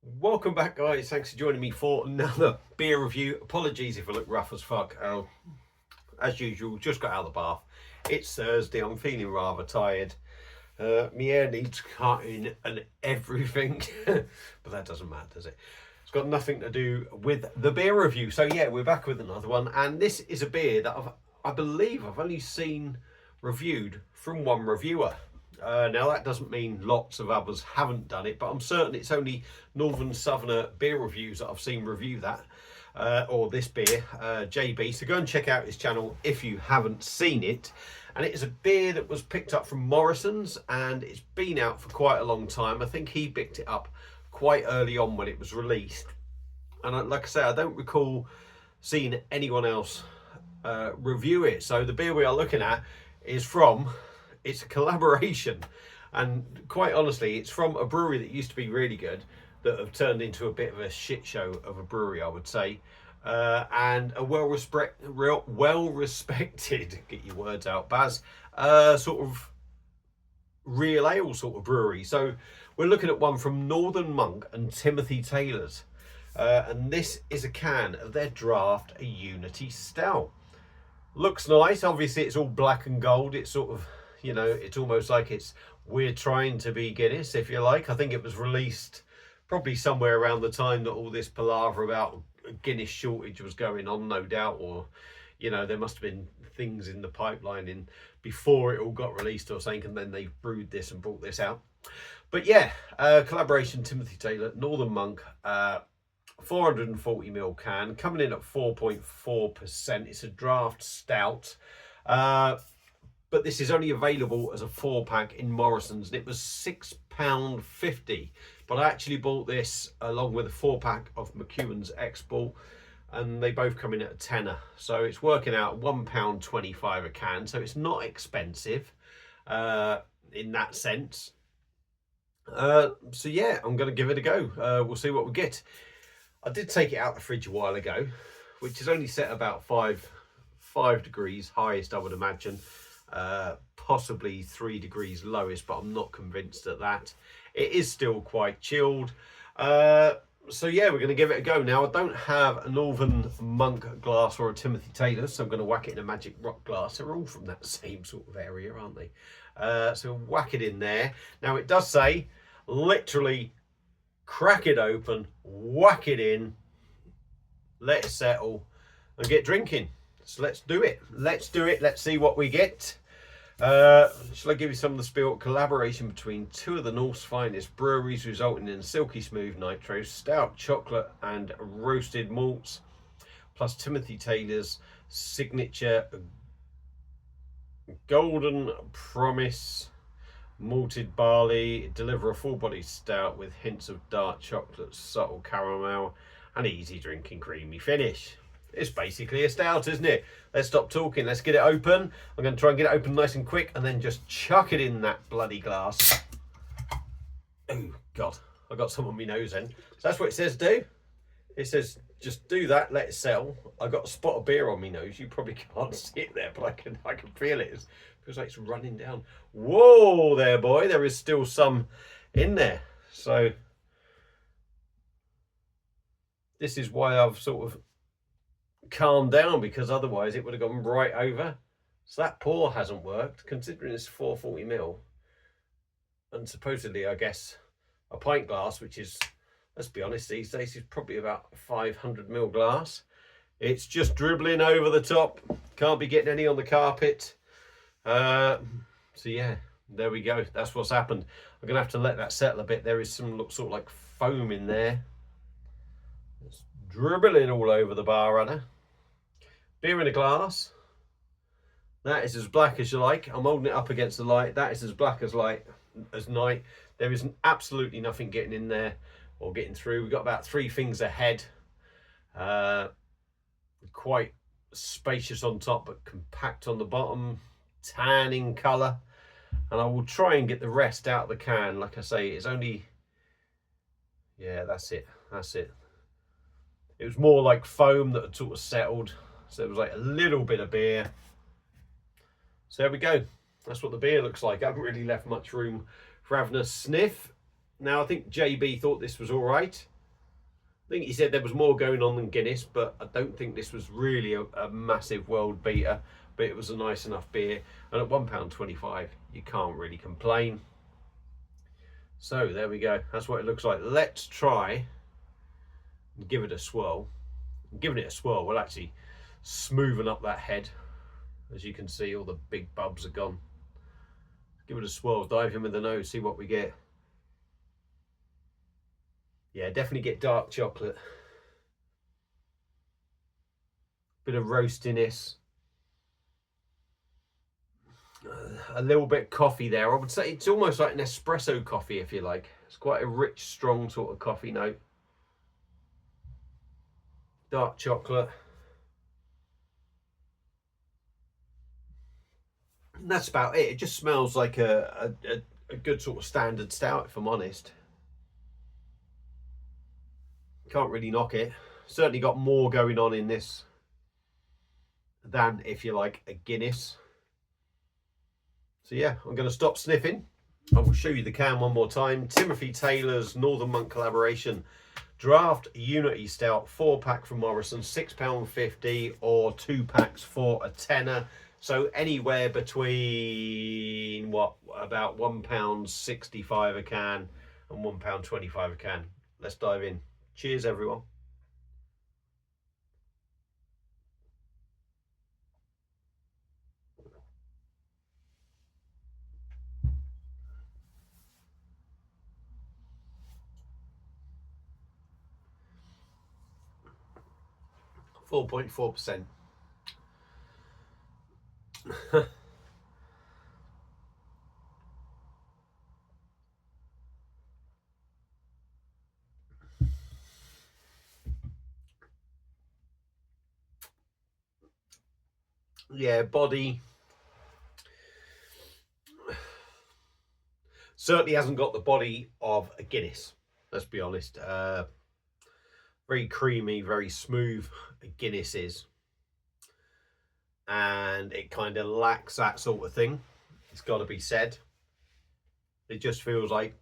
Welcome back, guys. Thanks for joining me for another beer review. Apologies if I look rough as fuck. As usual, just got out of the bath. It's Thursday. I'm feeling rather tired. My hair needs cutting and everything, but that doesn't matter, does it? It's got nothing to do with the beer review. So yeah, we're back with another one, and this is a beer that I believe I've only seen reviewed from one reviewer. Now that doesn't mean lots of others haven't done it, but I'm certain it's only Northern Southerner beer reviews that I've seen review that, or this beer, JB. So go and check out his channel if you haven't seen it. And it is a beer that was picked up from Morrison's, and it's been out for quite a long time. I think he picked it up quite early on when it was released. And like I say, I don't recall seeing anyone else review it. So the beer we are looking at is from, it's a collaboration, and quite honestly it's from a brewery that used to be really good that have turned into a bit of a shit show of a brewery, I would say, and a well respected, get your words out Baz, sort of real ale sort of brewery. So we're looking at one from Northern Monk and Timothy Taylor's, and this is a can of their draft a Unity Stout. Looks nice. Obviously it's all black and gold. It's sort of, you know, it's almost like we're trying to be Guinness, if you like. I think it was released probably somewhere around the time that all this palaver about Guinness shortage was going on, no doubt, or, you know, there must have been things in the pipeline in before it all got released or something, and then they brewed this and brought this out. But yeah, collaboration Timothy Taylor, Northern Monk, 440ml can, coming in at 4.4%. It's a draft stout, but this is only available as a 4-pack in Morrison's, and it was £6.50. But I actually bought this along with a 4-pack of McEwen's Export, and they both come in at a tenner, so it's working out £1.25 a can. So it's not expensive in that sense. So yeah, I'm going to give it a go. We'll see what we get. I did take it out the fridge a while ago, which is only set about five degrees highest, I would imagine. Possibly 3 degrees lowest, but I'm not convinced at that. It is still quite chilled. So yeah, we're going to give it a go. Now, I don't have a Northern Monk glass or a Timothy Taylor, so I'm going to whack it in a Magic Rock glass. They're all from that same sort of area, aren't they? So whack it in there. Now, it does say, literally, crack it open, whack it in, let it settle, and get drinking. So let's do it. Let's do it. Let's see what we get. Shall I give you some of the spiel? Collaboration between two of the North's finest breweries, resulting in silky smooth nitro, stout chocolate and roasted malts, plus Timothy Taylor's signature golden promise malted barley. Deliver a full-bodied stout with hints of dark chocolate, subtle caramel, and easy drinking creamy finish. It's basically a stout, isn't it? Let's stop talking. Let's get it open. I'm going to try and get it open nice and quick, and then just chuck it in that bloody glass. Oh, God. I got some on my nose then. So that's what it says do. It says just do that, let it settle. I got a spot of beer on my nose. You probably can't see it there, but I can feel it. It feels like it's running down. Whoa there, boy. There is still some in there. So this is why I've sort of calm down, because otherwise it would have gone right over. So that pour hasn't worked, considering it's 440ml, and supposedly, I guess, a pint glass, which is, let's be honest, these days is probably about 500ml glass. It's just dribbling over the top. Can't be getting any on the carpet. So yeah, there we go. That's what's happened. I'm gonna have to let that settle a bit. There is some sort of like foam in there. It's dribbling all over the bar runner. Beer in a glass. That is as black as you like. I'm holding it up against the light. That is as black as night. There is absolutely nothing getting in there or getting through. We've got about 3 things ahead. Quite spacious on top, but compact on the bottom. Tan in colour. And I will try and get the rest out of the can. Like I say, it's only... yeah, that's it. That's it. It was more like foam that had sort of settled. So it was like a little bit of beer. So there we go. That's what the beer looks like. I haven't really left much room for having a sniff. Now, I think JB thought this was all right. I think he said there was more going on than Guinness, but I don't think this was really a massive world beater. But it was a nice enough beer, and at £1.25, you can't really complain. So there we go. That's what it looks like. Let's try and give it a swirl. Giving it a swirl will actually smoothen up that head. As you can see, all the big bubs are gone. Give it a swirl, dive in with the nose, see what we get. Yeah, definitely get dark chocolate. Bit of roastiness. A little bit coffee there. I would say it's almost like an espresso coffee, if you like. It's quite a rich, strong sort of coffee note. Dark chocolate. And that's about it. It just smells like a good sort of standard stout, if I'm honest. Can't really knock it. Certainly got more going on in this than, if you like, a Guinness. So yeah, I'm going to stop sniffing. I will show you the can one more time. Timothy Taylor's Northern Monk collaboration. Draft Unity Stout, 4-pack from Morrison, £6.50, or 2 packs for a tenner. So anywhere between, what, about £1.65 a can and £1.25 a can. Let's dive in. Cheers, everyone. .4%. Yeah, body certainly hasn't got the body of a Guinness, let's be honest. Very creamy, very smooth, a Guinness is, and it kind of lacks that sort of thing. It's got to be said. It just feels like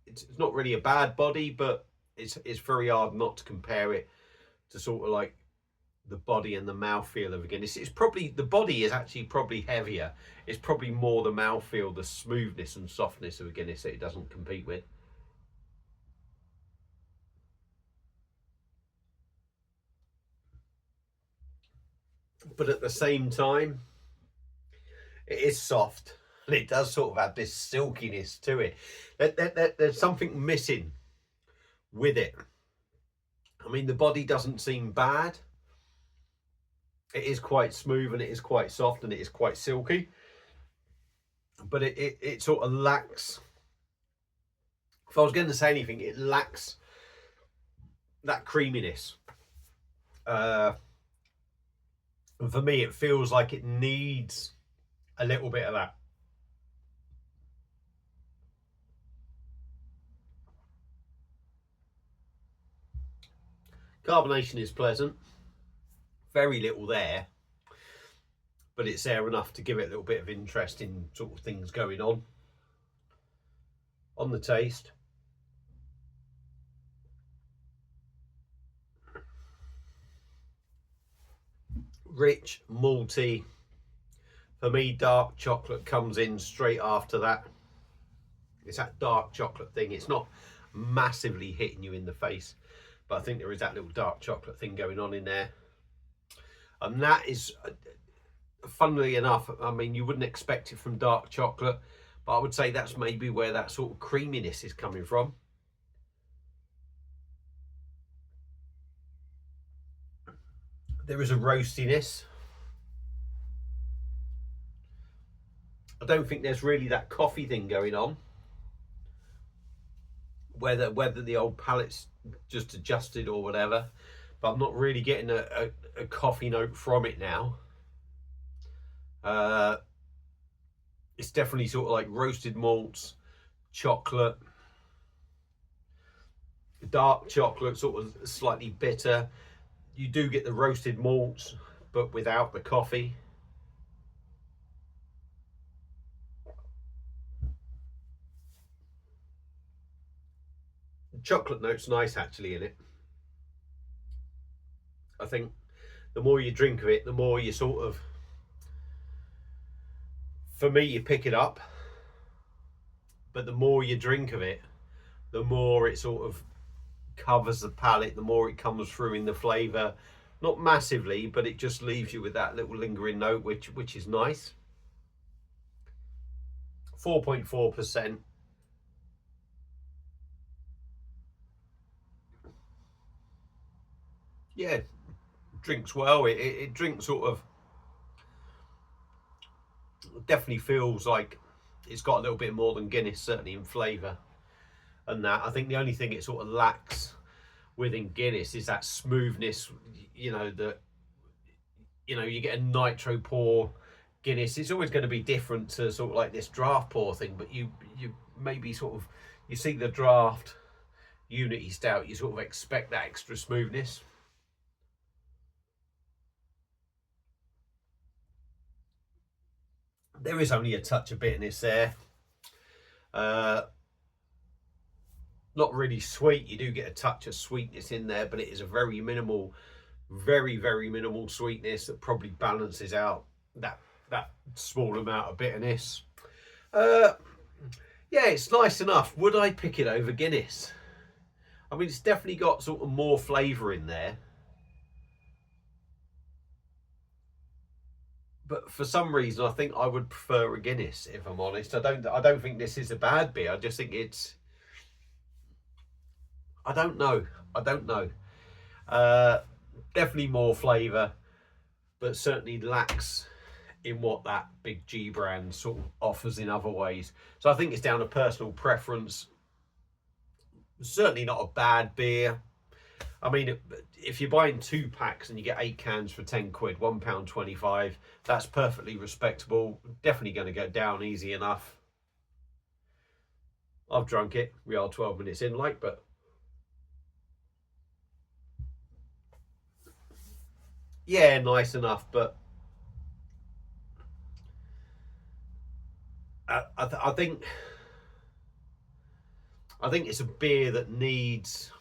it's not really a bad body, but it's very hard not to compare it to sort of like the body and the mouthfeel of a Guinness. It's probably, the body is actually probably heavier. It's probably more the mouthfeel, the smoothness and softness of a Guinness that it doesn't compete with. But at the same time, it is soft, and it does sort of have this silkiness to it. There's something missing with it. I mean, the body doesn't seem bad. It is quite smooth, and it is quite soft, and it is quite silky. But it sort of lacks, if I was going to say anything, it lacks that creaminess. And for me, it feels like it needs a little bit of that. Carbonation is pleasant. Very little there, but it's there enough to give it a little bit of interesting sort of things going on. On the taste, rich, malty. For me, dark chocolate comes in straight after that. It's that dark chocolate thing. It's not massively hitting you in the face, but I think there is that little dark chocolate thing going on in there. And that is, funnily enough, I mean, you wouldn't expect it from dark chocolate, but I would say that's maybe where that sort of creaminess is coming from. There is a roastiness. I don't think there's really that coffee thing going on. Whether the old palate's just adjusted or whatever, but I'm not really getting a coffee note from it now. It's definitely sort of like roasted malts, chocolate, dark chocolate, sort of slightly bitter. You do get the roasted malts, but without the coffee. chocolate note's nice actually in it. I think the more you drink of it, the more you sort of, for me, you pick it up, but the more you drink of it, the more it sort of covers the palate, the more it comes through in the flavour. Not massively, but it just leaves you with that little lingering note, which is nice. 4.4%. Yeah, drinks well. It drinks sort of, definitely feels like it's got a little bit more than Guinness, certainly in flavour. And that, I think the only thing it sort of lacks within Guinness is that smoothness, you know, that, you know, you get a nitro pour Guinness. It's always going to be different to sort of like this draft pour thing, but you maybe sort of, you see the draft Unity Stout, you sort of expect that extra smoothness. There is only a touch of bitterness there. Not really sweet. You do get a touch of sweetness in there, but it is a very minimal, very minimal sweetness that probably balances out that small amount of bitterness. Yeah, it's nice enough. Would I pick it over Guinness? I mean, it's definitely got sort of more flavour in there, but for some reason I think I would prefer a Guinness, if I'm honest. I don't think this is a bad beer. I just think it's, I don't know. Definitely more flavour, but certainly lacks in what that big G brand sort of offers in other ways. So I think it's down to personal preference. Certainly not a bad beer. I mean, if you're buying 2 packs and you get 8 cans for 10 quid, £1.25, that's perfectly respectable. Definitely going to go down easy enough. I've drunk it. We are 12 minutes in, like, but yeah, nice enough. But I think it's a beer that needs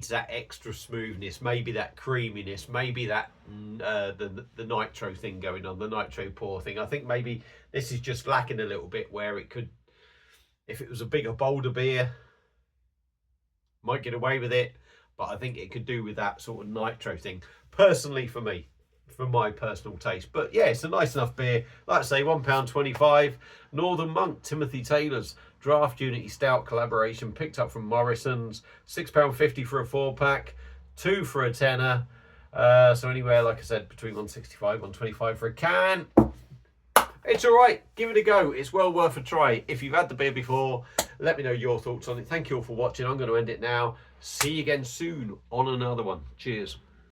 that extra smoothness, maybe that creaminess, maybe that the nitro thing going on, the nitro pour thing. I think maybe this is just lacking a little bit, where it could, if it was a bigger, bolder beer, might get away with it, but I think it could do with that sort of nitro thing, personally, for me, for my personal taste. But yeah, it's a nice enough beer. Like I say, £1.25. Northern Monk, Timothy Taylor's Draft Unity Stout collaboration, picked up from Morrison's. £6.50 for a 4-pack, 2 for a tenner. So anywhere, like I said, between 165 125 for a can. It's all right. Give it a go. It's well worth a try. If you've had the beer before, let me know your thoughts on it. Thank you all for watching. I'm going to end it now. See you again soon on another one. Cheers.